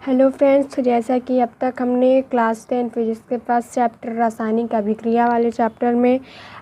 Hello friends, तो जैसा कि अब तक हमने क्लास 10 फिजिक्स के पास चैप्टर रासायनिक अभिक्रिया वाले चैप्टर में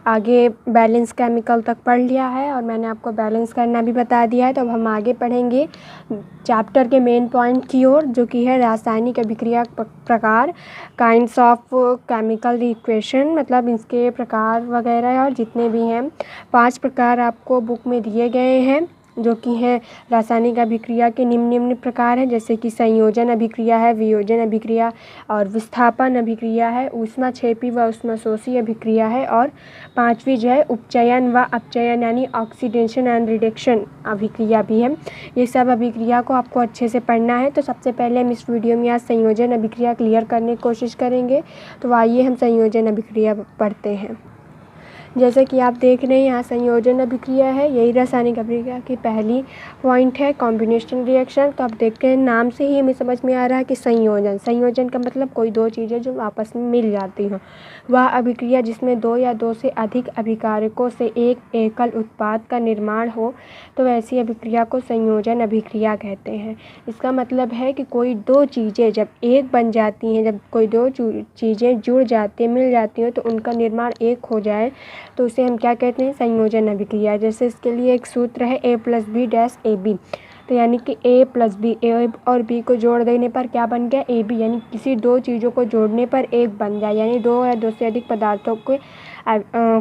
आगे बैलेंस केमिकल तक पढ़ लिया है और मैंने आपको बैलेंस करना भी बता दिया है। तो अब हम आगे पढ़ेंगे चैप्टर के मेन पॉइंट की ओर, जो कि है रासायनिक अभिक्रिया प्रकार, काइंड्स ऑफ केमिकल रिएक्शन, मतलब इसके प्रकार वगैरह और जितने भी हैं 5 प्रकार आपको बुक में दिए गए हैं, जो कि है रासायनिक अभिक्रिया के निम्न प्रकार हैं, जैसे कि संयोजन अभिक्रिया है, वियोजन अभिक्रिया और विस्थापन अभिक्रिया है, ऊष्माक्षेपी व ऊष्माशोषी अभिक्रिया है और 5वीं जो है उपचयन व अपचयन यानी ऑक्सीडेशन एंड रिडक्शन अभिक्रिया भी है। ये सब अभिक्रिया को आपको अच्छे से पढ़ना है। तो सबसे पहले हम इस वीडियो में आज संयोजन अभिक्रिया क्लियर करने की कोशिश करेंगे। तो आइए हम संयोजन अभिक्रिया पढ़ते हैं। जैसे कि आप देख रहे हैं यहाँ संयोजन अभिक्रिया है, यही रासायनिक अभिक्रिया की पहली पॉइंट है, कॉम्बिनेशन रिएक्शन। तो आप देखते हैं नाम से ही हमें समझ में आ रहा है कि संयोजन का मतलब कोई दो चीज़ें जो आपस में मिल जाती हों। वह अभिक्रिया जिसमें दो या दो से अधिक अभिकारकों से एक एकल उत्पाद का निर्माण हो, तो ऐसी अभिक्रिया को संयोजन अभिक्रिया कहते हैं। इसका मतलब है कि कोई दो चीज़ें जब एक बन जाती हैं, जब कोई दो चीज़ें जुड़ जाती हैं, मिल जाती हैं, तो उनका निर्माण एक हो जाए तो उसे हम क्या कहते हैं, संयोजन अभिक्रिया। जैसे इसके लिए एक सूत्र है A+B-AB। तो यानी कि A+B, ए और बी को जोड़ देने पर क्या बन गया, AB, यानी किसी दो चीज़ों को जोड़ने पर एक बन जाए, यानी दो या दो से अधिक पदार्थों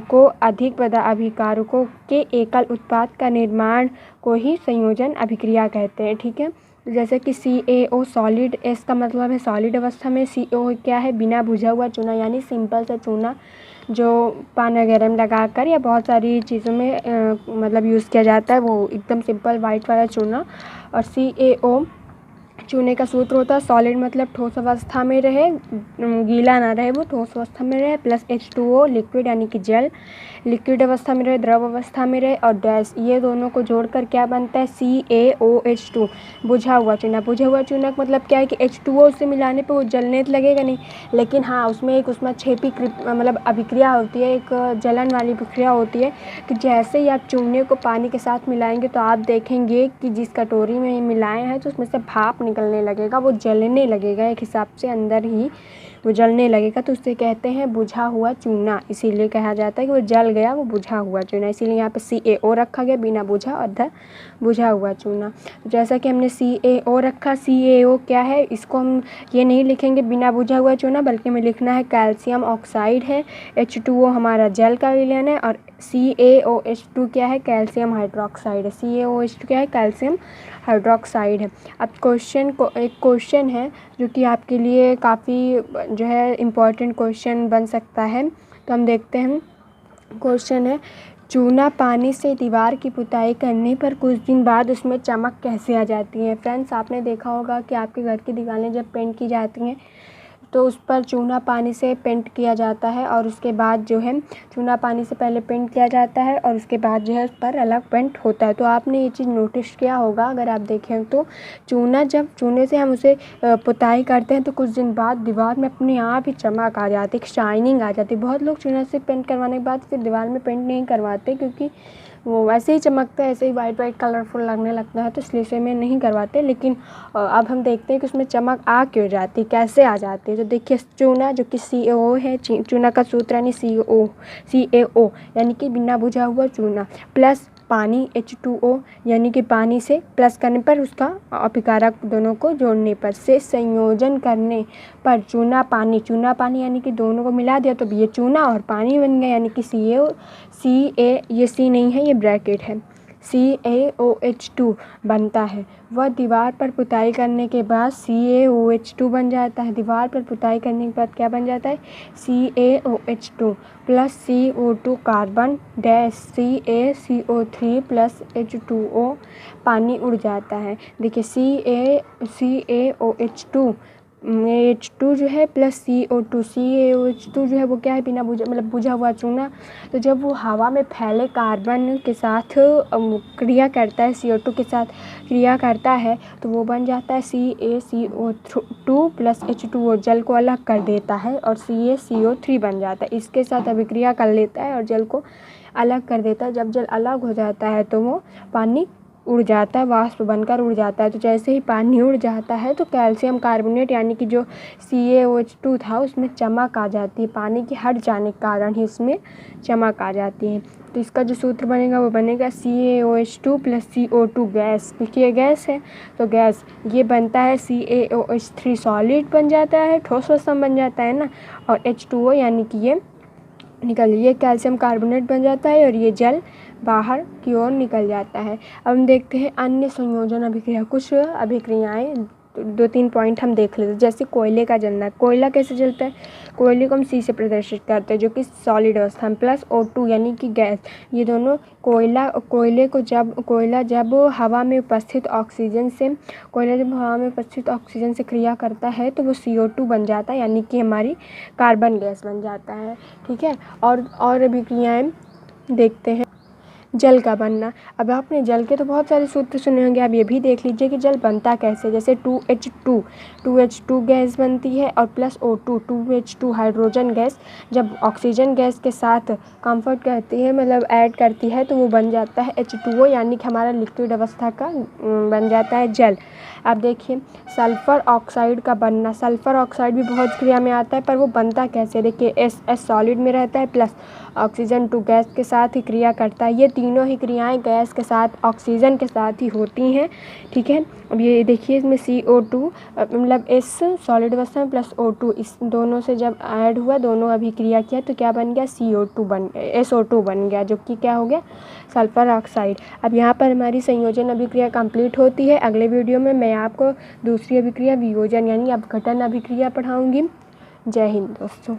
को अधिक अभिकारकों के एकल उत्पाद का निर्माण को ही संयोजन अभिक्रिया कहते हैं। ठीक है, जैसे कि CaO सॉलिड, S का मतलब है सॉलिड अवस्था में, CO क्या है, बिना बुझा हुआ चूना, यानी सिंपल सा चूना जो पान वगैरह में लगा कर या बहुत सारी चीज़ों में मतलब यूज़ किया जाता है, वो एकदम सिंपल वाइट वाला चूना। और CaO चूने का सूत्र होता है सॉलिड मतलब ठोस अवस्था में रहे, गीला ना रहे, वो ठोस अवस्था में रहे, प्लस H2O लिक्विड यानी कि जल, लिक्विड अवस्था में रहे, द्रव अवस्था में रहे, और डैश, ये दोनों को जोड़कर क्या बनता है, CaOH2, बुझा हुआ चूना। बुझा हुआ चूना का मतलब क्या है कि H2O से मिलाने पे वो जलने तो लगेगा नहीं, लेकिन हाँ उसमें एक ऊष्माक्षेपी मतलब अभिक्रिया होती है, एक जलन वाली प्रक्रिया होती है कि जैसे ही आप चूने को पानी के साथ मिलाएंगे तो आप देखेंगे कि जिस कटोरी में मिलाए हैं तो उसमें से भाप निकलने लगेगा, वो जलने लगेगा, एक हिसाब से अंदर ही वो जलने लगेगा, तो उससे कहते हैं बुझा हुआ चूना। इसीलिए कहा जाता है कि वो जल गया, वो बुझा हुआ चूना। इसीलिए यहाँ पे CaO रखा गया, बिना बुझा और बुझा हुआ चूना। जैसा कि हमने CaO रखा, CaO क्या है, इसको हम ये नहीं लिखेंगे बिना बुझा हुआ चूना, बल्कि हमें लिखना है कैल्शियम ऑक्साइड है, H2O हमारा जल का विलयन है, और CaOH2 क्या है, कैल्शियम हाइड्रोक्साइड है। CaOH2 क्या है, कैल्शियम हाइड्रोक्साइड है। अब एक क्वेश्चन है जो कि आपके लिए काफ़ी जो है इम्पोर्टेंट क्वेश्चन बन सकता है। तो हम देखते हैं, क्वेश्चन है, चूना पानी से दीवार की पुताई करने पर कुछ दिन बाद उसमें चमक कैसे आ जाती है। फ्रेंड्स, आपने देखा होगा कि आपके घर की दीवारें जब पेंट की जाती हैं तो उस पर चूना पानी से पेंट किया जाता है, और उसके बाद जो है चूना पानी से पहले पेंट किया जाता है और उसके बाद जो है उस पर अलग पेंट होता है। तो आपने ये चीज़ नोटिस किया होगा, अगर आप देखें तो जब चूने से हम उसे पुताई करते हैं तो कुछ दिन बाद दीवार में अपने आप ही चमक आ जाती है, शाइनिंग आ जाती है। बहुत लोग चूना से पेंट करवाने के बाद फिर दीवार में पेंट नहीं करवाते, क्योंकि वो वैसे ही चमकता है, ऐसे ही वाइट कलरफुल लगने लगता है, तो इसलिए से में नहीं करवाते। लेकिन अब हम देखते हैं कि उसमें चमक आ क्यों जाती, कैसे आ जाती है। तो देखिए, चूना जो कि CaO है, चूना का सूत्र यानी CaO यानी कि बिना बुझा हुआ चूना, प्लस पानी H2O यानी कि पानी से प्लस करने पर उसका अभिकारक दोनों को जोड़ने पर से संयोजन करने पर चूना पानी यानी कि दोनों को मिला दिया तो ये चूना और पानी बन गया, यानी कि ये C नहीं है, ये ब्रैकेट है, CaOH2 बनता है। वह दीवार पर पुताई करने के बाद CaOH2 बन जाता है। दीवार पर पुताई करने के बाद क्या बन जाता है, CaOH2 plus CO2 carbon dash CaCO3 plus H2O, पानी उड़ जाता है। देखिए CaOH2 H2 जो है प्लस CaOH2 जो है वो क्या है, बिना बुझा हुआ चूना। तो जब वो हवा में फैले कार्बन के साथ क्रिया करता है, CO2 के साथ क्रिया करता है, तो वो बन जाता है CaCO2 प्लस H2O, जल को अलग कर देता है, और CaCO3 बन जाता है। इसके साथ अभिक्रिया कर लेता है और जल को अलग कर देता है। जब जल अलग हो जाता है तो वो पानी उड़ जाता है, वाष्प बनकर उड़ जाता है। तो जैसे ही पानी उड़ जाता है तो कैल्शियम कार्बोनेट यानी कि जो CaOH2 था उसमें चमक आ जाती है। पानी के हट जाने के कारण ही इसमें चमक आ जाती है। तो इसका जो सूत्र बनेगा वो बनेगा CaOH2 + CO2 गैस। देखिए गैस है तो गैस ये बनता है CaOH3 सॉलिड बन जाता है, ठोस वस्तु बन जाता है ना, और H2O यानी कि ये ये कैल्शियम कार्बोनेट बन जाता है और ये जल बाहर की ओर निकल जाता है। अब हम देखते हैं अन्य संयोजन अभिक्रिया। कुछ अभिक्रियाएं 2-3 पॉइंट हम देख लेते हैं। जैसे कोयले का जलना। कोयला कैसे जलता है? कोयले को हम C से प्रदर्शित करते हैं जो कि सॉलिड अवस्था में, प्लस O2 यानी कि गैस। ये दोनों कोयला जब हवा में उपस्थित ऑक्सीजन से क्रिया करता है तो वो CO2 बन जाता है यानी कि हमारी कार्बन गैस बन जाता है। ठीक है, और अभिक्रियाएं देखते हैं। जल का बनना। अब आपने जल के तो बहुत सारे सूत्र सुने होंगे, आप ये भी देख लीजिए कि जल बनता कैसे। जैसे 2H2 गैस बनती है और plus O2 2H2 hydrogen gas जब ऑक्सीजन गैस के साथ कंफर्ट करती है, मतलब ऐड करती है, तो वो बन जाता है H2O यानी कि हमारा लिक्विड अवस्था का बन जाता है जल। अब देखिए सल्फ़र ऑक्साइड का बनना। सल्फ़र ऑक्साइड भी बहुत क्रिया में आता है, पर वो बनता कैसे? देखिए S सॉलिड में रहता है प्लस ऑक्सीजन 2 गैस के साथ ही क्रिया करता है। ये तीनों ही क्रियाएं गैस के साथ, ऑक्सीजन के साथ ही होती हैं। ठीक है, अब ये देखिए इसमें CO2 मतलब S सॉलिड अवस्था में प्लस O2 इस दोनों से जब ऐड हुआ, दोनों अभिक्रिया किया तो क्या बन गया? SO2 बन गया, जो कि क्या हो गया? Sulphur oxide. अब यहाँ पर हमारी संयोजन अभिक्रिया कंप्लीट होती है। अगले वीडियो में मैं आपको दूसरी अभिक्रिया वियोजन यानी अपघटन अभिक्रिया पढ़ाऊँगी। जय हिंद दोस्तों।